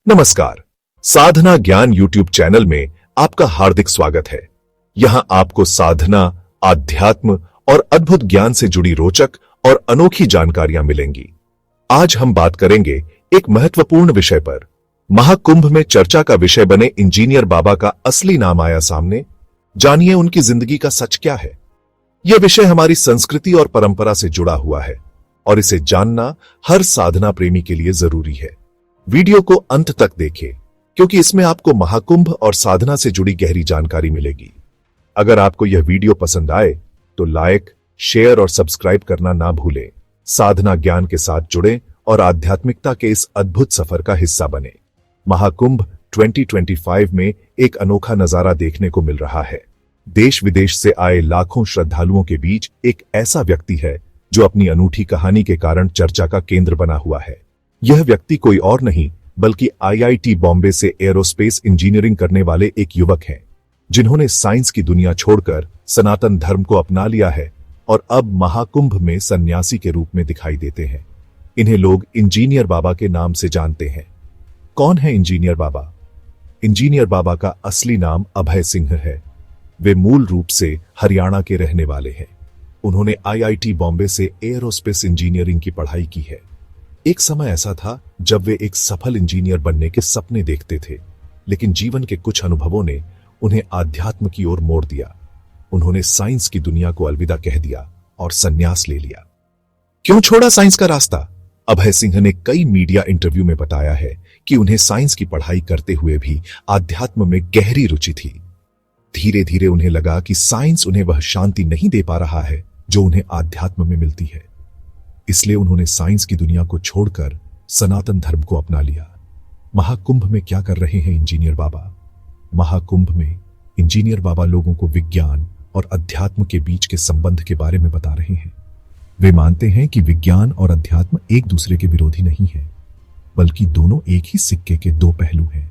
नमस्कार। साधना ज्ञान YouTube channel में आपका हार्दिक स्वागत है। यहां आपको साधना, आध्यात्म और अद्भुत ज्ञान से जुड़ी रोचक और अनोखी जानकारियां मिलेंगी। आज हम बात करेंगे एक महत्वपूर्ण विषय पर। महाकुंभ में चर्चा का विषय बने इंजीनियर बाबा का असली नाम आया सामने। जानिए उनकी जिंदगी का सच क्या है। यह विषय हमारी संस्कृति और परंपरा से जुड़ा हुआ है और इसे जानना हर साधना प्रेमी के लिए जरूरी है। वीडियो को अंत तक देखें क्योंकि इसमें आपको महाकुंभ और साधना से जुड़ी गहरी जानकारी मिलेगी। अगर आपको यह वीडियो पसंद आए तो लाइक, शेयर और सब्सक्राइब करना ना भूलें। साधना ज्ञान के साथ जुड़ें और आध्यात्मिकता के इस अद्भुत सफर का हिस्सा बने। महाकुंभ 2025 में एक अनोखा नजारा देखने को मिल रहा है। देश विदेश से आए लाखों श्रद्धालुओं के बीच एक ऐसा व्यक्ति है जो अपनी अनूठी कहानी के कारण चर्चा का केंद्र बना हुआ है। यह व्यक्ति कोई और नहीं बल्कि आईआईटी बॉम्बे से एरोस्पेस इंजीनियरिंग करने वाले एक युवक हैं, जिन्होंने साइंस की दुनिया छोड़कर सनातन धर्म को अपना लिया है और अब महाकुंभ में सन्यासी के रूप में दिखाई देते हैं। इन्हें लोग इंजीनियर बाबा के नाम से जानते हैं। कौन है इंजीनियर बाबा? इंजीनियर बाबा का असली नाम अभय सिंह है। वे मूल रूप से हरियाणा के रहने वाले हैं। उन्होंने आईआईटी बॉम्बे से एरोस्पेस इंजीनियरिंग की पढ़ाई की है। एक समय ऐसा था जब वे एक सफल इंजीनियर बनने के सपने देखते थे, लेकिन जीवन के कुछ अनुभवों ने उन्हें आध्यात्म की ओर मोड़ दिया। उन्होंने साइंस की दुनिया को अलविदा कह दिया और संन्यास ले लिया। क्यों छोड़ा साइंस का रास्ता? अभय सिंह ने कई मीडिया इंटरव्यू में बताया है कि उन्हें साइंस की पढ़ाई करते हुए भी आध्यात्म में गहरी रुचि थी। धीरे धीरे उन्हें लगा कि साइंस उन्हें वह शांति नहीं दे पा रहा है जो उन्हें आध्यात्म में मिलती है। इसलिए उन्होंने साइंस की दुनिया को छोड़कर सनातन धर्म को अपना लिया। महाकुंभ में क्या कर रहे हैं इंजीनियर बाबा? महाकुंभ में इंजीनियर बाबा लोगों को विज्ञान और अध्यात्म के बीच के संबंध के बारे में बता रहे हैं। वे मानते हैं कि विज्ञान और अध्यात्म एक दूसरे के विरोधी नहीं है, बल्कि दोनों एक ही सिक्के के दो पहलू हैं।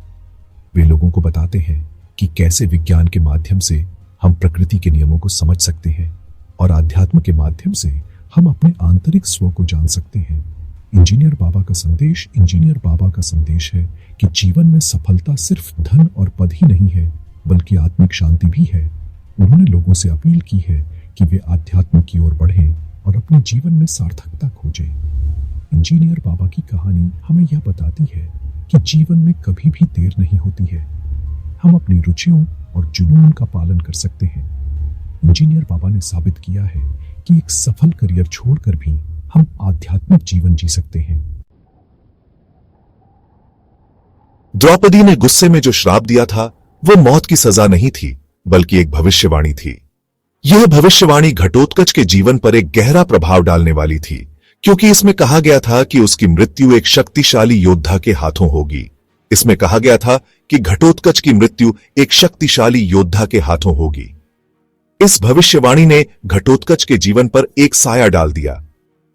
वे लोगों को बताते हैं कि कैसे विज्ञान के माध्यम से हम प्रकृति के नियमों को समझ सकते हैं और अध्यात्म के माध्यम से हम अपने आंतरिक स्व को जान सकते हैं। इंजीनियर बाबा का संदेश है कि जीवन में सफलता सिर्फ धन और पद ही नहीं है, बल्कि आत्मिक शांति भी है। उन्होंने लोगों से अपील की है कि वे आध्यात्म की ओर बढ़ें और अपने जीवन में सार्थकता खोजें। इंजीनियर बाबा की कहानी हमें यह बताती है कि जीवन में कभी भी देर नहीं होती है। हम अपनी रुचियों और जुनून का पालन कर सकते हैं। इंजीनियर बाबा ने साबित किया है कि एक सफल करियर छोड़कर भी हम आध्यात्मिक जीवन जी सकते हैं। द्रौपदी ने गुस्से में जो श्राप दिया था वो मौत की सजा नहीं थी, बल्कि एक भविष्यवाणी थी। यह भविष्यवाणी घटोत्कच के जीवन पर एक गहरा प्रभाव डालने वाली थी, क्योंकि इसमें कहा गया था कि उसकी मृत्यु एक शक्तिशाली योद्धा के हाथों होगी। इसमें कहा गया था कि घटोत्कच की मृत्यु एक शक्तिशाली योद्धा के हाथों होगी। इस भविष्यवाणी ने घटोत्कच के जीवन पर एक साया डाल दिया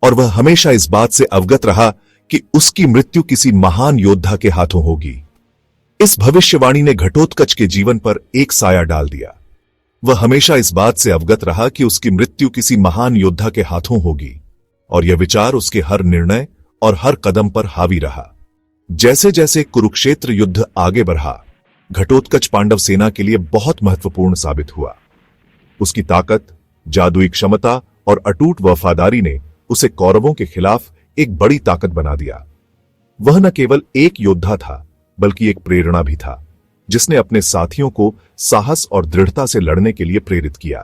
और वह हमेशा इस बात से अवगत रहा कि उसकी मृत्यु किसी महान योद्धा के हाथों होगी। इस भविष्यवाणी ने घटोत्कच के जीवन पर एक साया डाल दिया। वह हमेशा इस बात से अवगत रहा कि उसकी मृत्यु किसी महान योद्धा के हाथों होगी और यह विचार उसके हर निर्णय और हर कदम पर हावी रहा। जैसे जैसे कुरुक्षेत्र युद्ध आगे बढ़ा, घटोत्कच पांडव सेना के लिए बहुत महत्वपूर्ण साबित हुआ। उसकी ताकत, जादुई क्षमता और अटूट वफादारी ने उसे कौरवों के खिलाफ एक बड़ी ताकत बना दिया। वह न केवल एक योद्धा था, बल्कि एक प्रेरणा भी था, जिसने अपने साथियों को साहस और दृढ़ता से लड़ने के लिए प्रेरित किया।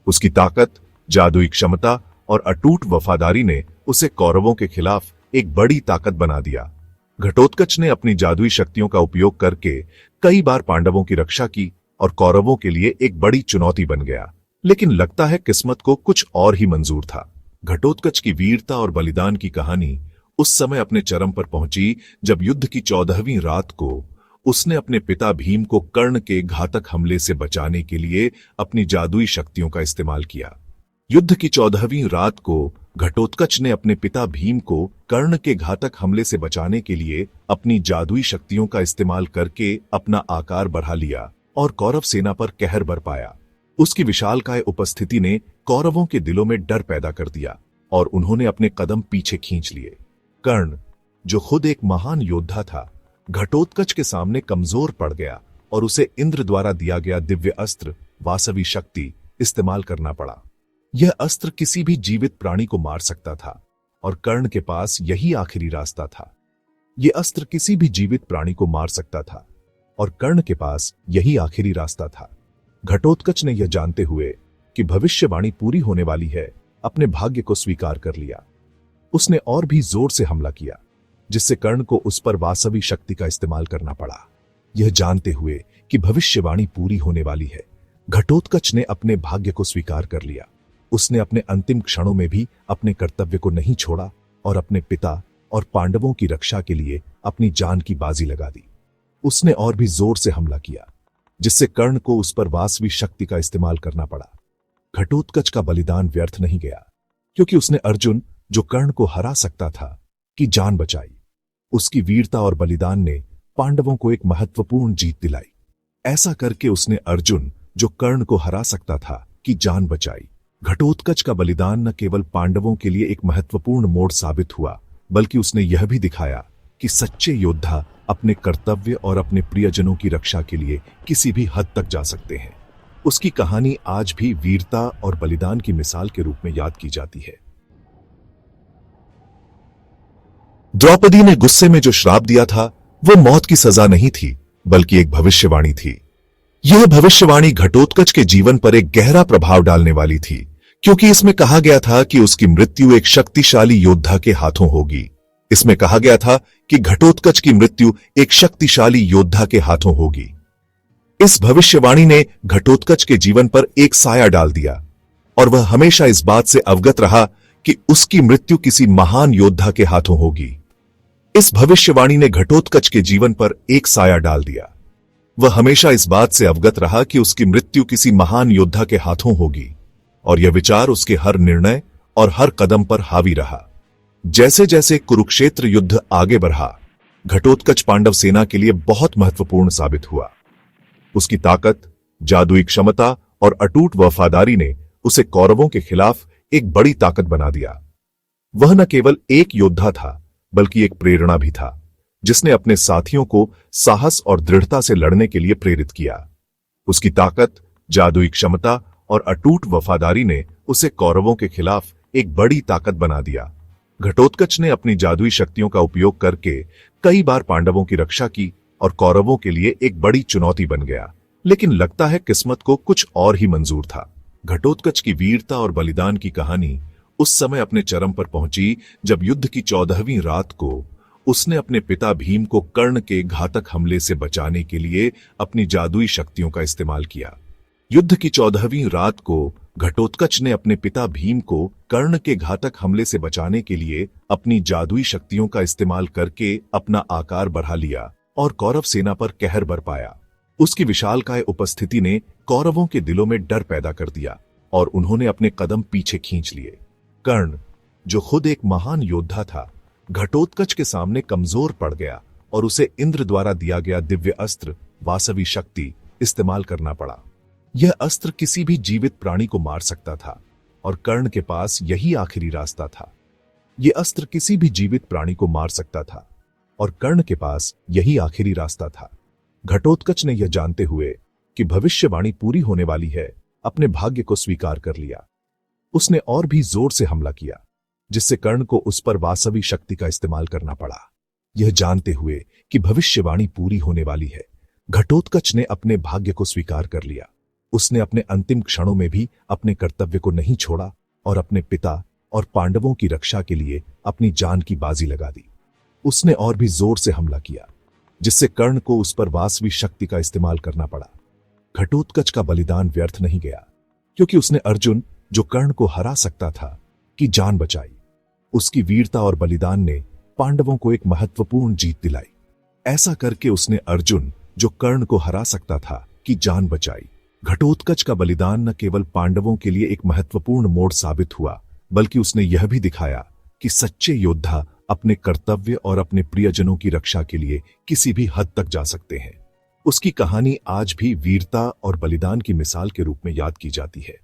उसकी ताकत, जादुई क्षमता और अटूट वफादारी ने उसे कौरवों के खिलाफ एक बड़ी ताकत बना दिया। घटोत्कच ने अपनी जादुई शक्तियों का उपयोग करके कई बार पांडवों की रक्षा की और कौरवों के लिए एक बड़ी चुनौती बन गया। लेकिन लगता है किस्मत को कुछ और ही मंजूर था। घटोत्कच की वीरता और बलिदान की कहानी उस समय अपने चरम पर पहुंची जब युद्ध की 14वीं रात को उसने अपने पिता भीम को कर्ण के घातक हमले से बचाने के लिए अपनी जादुई शक्तियों का इस्तेमाल किया। युद्ध की 14वीं रात को घटोत्कच ने अपने पिता भीम को कर्ण के घातक हमले से बचाने के लिए अपनी जादुई शक्तियों का इस्तेमाल करके अपना आकार बढ़ा लिया और कौरव सेना पर कहर बरपाया। उसकी विशालकाय उपस्थिति ने कौरवों के दिलों में डर पैदा कर दिया और उन्होंने अपने कदम पीछे खींच लिए। कर्ण, जो खुद एक महान योद्धा था, घटोत्कच के सामने कमजोर पड़ गया और उसे इंद्र द्वारा दिया गया दिव्य अस्त्र वासवी शक्ति इस्तेमाल करना पड़ा। यह अस्त्र किसी भी जीवित प्राणी को मार सकता था और कर्ण के पास यही आखिरी रास्ता था। यह अस्त्र किसी भी जीवित प्राणी को मार सकता था और कर्ण के पास यही आखिरी रास्ता था। घटोत्कच ने यह जानते हुए कि भविष्यवाणी पूरी होने वाली है, अपने भाग्य को स्वीकार कर लिया। उसने और भी जोर से हमला किया, जिससे कर्ण को उस पर वासवी शक्ति का इस्तेमाल करना पड़ा। यह जानते हुए कि भविष्यवाणी पूरी होने वाली है, घटोत्कच ने अपने भाग्य को स्वीकार कर लिया। उसने अपने अंतिम क्षणों में भी अपने कर्तव्य को नहीं छोड़ा और अपने पिता और पांडवों की रक्षा के लिए अपनी जान की बाजी लगा दी। उसने और भी जोर से हमला किया, जिससे कर्ण को उस पर वासवी शक्ति का इस्तेमाल करना पड़ा। घटोत्कच का बलिदान व्यर्थ नहीं गया, क्योंकि उसने अर्जुन, जो कर्ण को हरा सकता था, की जान बचाई। उसकी वीरता और बलिदान ने पांडवों को एक महत्वपूर्ण जीत दिलाई। ऐसा करके उसने अर्जुन, जो कर्ण को हरा सकता था, की जान बचाई। घटोत्कच का बलिदान न केवल पांडवों के लिए एक महत्वपूर्ण मोड़ साबित हुआ, बल्कि उसने यह भी दिखाया कि सच्चे योद्धा अपने कर्तव्य और अपने प्रियजनों की रक्षा के लिए किसी भी हद तक जा सकते हैं। उसकी कहानी आज भी वीरता और बलिदान की मिसाल के रूप में याद की जाती है। द्रौपदी ने गुस्से में जो श्राप दिया था, वो मौत की सजा नहीं थी, बल्कि एक भविष्यवाणी थी। यह भविष्यवाणी घटोत्कच के जीवन पर एक गहरा प्रभाव डालने वाली थी, क्योंकि इसमें कहा गया था कि उसकी मृत्यु एक शक्तिशाली योद्धा के हाथों होगी। इसमें कहा गया था कि घटोत्कच की मृत्यु एक शक्तिशाली योद्धा के हाथों होगी। इस भविष्यवाणी ने घटोत्कच के जीवन पर एक साया डाल दिया और वह हमेशा इस बात से अवगत रहा कि उसकी मृत्यु किसी महान योद्धा के हाथों होगी। इस भविष्यवाणी ने घटोत्कच के जीवन पर एक साया डाल दिया। वह हमेशा इस बात से अवगत रहा कि उसकी मृत्यु किसी महान योद्धा के हाथों होगी, और यह विचार उसके हर निर्णय और हर कदम पर हावी रहा। जैसे जैसे कुरुक्षेत्र युद्ध आगे बढ़ा, घटोत्कच पांडव सेना के लिए बहुत महत्वपूर्ण साबित हुआ। उसकी ताकत, जादुई क्षमता और अटूट वफादारी ने उसे कौरवों के खिलाफ एक बड़ी ताकत बना दिया। वह न केवल एक योद्धा था, बल्कि एक प्रेरणा भी था, जिसने अपने साथियों को साहस और दृढ़ता से लड़ने के लिए प्रेरित किया। उसकी ताकत, जादुई क्षमता और अटूट वफादारी ने उसे कौरवों के खिलाफ एक बड़ी ताकत बना दिया। घटोत्कच ने अपनी जादुई शक्तियों का उपयोग करके कई बार पांडवों की रक्षा की और कौरवों के लिए एक बड़ी चुनौती बन गया। लेकिन लगता है किस्मत को कुछ और ही मंजूर था। घटोत्कच की वीरता और बलिदान की कहानी उस समय अपने चरम पर पहुंची जब युद्ध की 14वीं रात को उसने अपने पिता भीम को कर्ण के घातक हमले से बचाने के लिए अपनी जादुई शक्तियों का इस्तेमाल किया। युद्ध की 14वीं रात को घटोत्कच ने अपने पिता भीम को कर्ण के घातक हमले से बचाने के लिए अपनी जादुई शक्तियों का इस्तेमाल करके अपना आकार बढ़ा लिया और कौरव सेना पर कहर बरपाया। उसकी विशालकाय उपस्थिति ने कौरवों के दिलों में डर पैदा कर दिया और उन्होंने अपने कदम पीछे खींच लिए। कर्ण, जो खुद एक महान योद्धा था, घटोत्कच के सामने कमजोर पड़ गया और उसे इंद्र द्वारा दिया गया दिव्य अस्त्र वासवी शक्ति इस्तेमाल करना पड़ा। यह अस्त्र किसी भी जीवित प्राणी को मार सकता था और कर्ण के पास यही आखिरी रास्ता था। यह अस्त्र किसी भी जीवित प्राणी को मार सकता था और कर्ण के पास यही आखिरी रास्ता था। घटोत्कच ने यह जानते हुए कि भविष्यवाणी पूरी होने वाली है, अपने भाग्य को स्वीकार कर लिया। उसने और भी जोर से हमला किया, जिससे कर्ण को उस पर वासवी शक्ति का इस्तेमाल करना पड़ा। यह जानते हुए कि भविष्यवाणी पूरी होने वाली है, घटोत्कच ने अपने भाग्य को स्वीकार कर लिया। उसने अपने अंतिम क्षणों में भी अपने कर्तव्य को नहीं छोड़ा और अपने पिता और पांडवों की रक्षा के लिए अपनी जान की बाजी लगा दी। उसने और भी जोर से हमला किया, जिससे कर्ण को उस पर वासवी शक्ति का इस्तेमाल करना पड़ा। घटोत्कच का बलिदान व्यर्थ नहीं गया, क्योंकि उसने अर्जुन, जो कर्ण को हरा सकता था, की जान बचाई। उसकी वीरता और बलिदान ने पांडवों को एक महत्वपूर्ण जीत दिलाई। ऐसा करके उसने अर्जुन, जो कर्ण को हरा सकता था, की जान बचाई। घटोत्कच का बलिदान न केवल पांडवों के लिए एक महत्वपूर्ण मोड़ साबित हुआ, बल्कि उसने यह भी दिखाया कि सच्चे योद्धा अपने कर्तव्य और अपने प्रियजनों की रक्षा के लिए किसी भी हद तक जा सकते हैं। उसकी कहानी आज भी वीरता और बलिदान की मिसाल के रूप में याद की जाती है।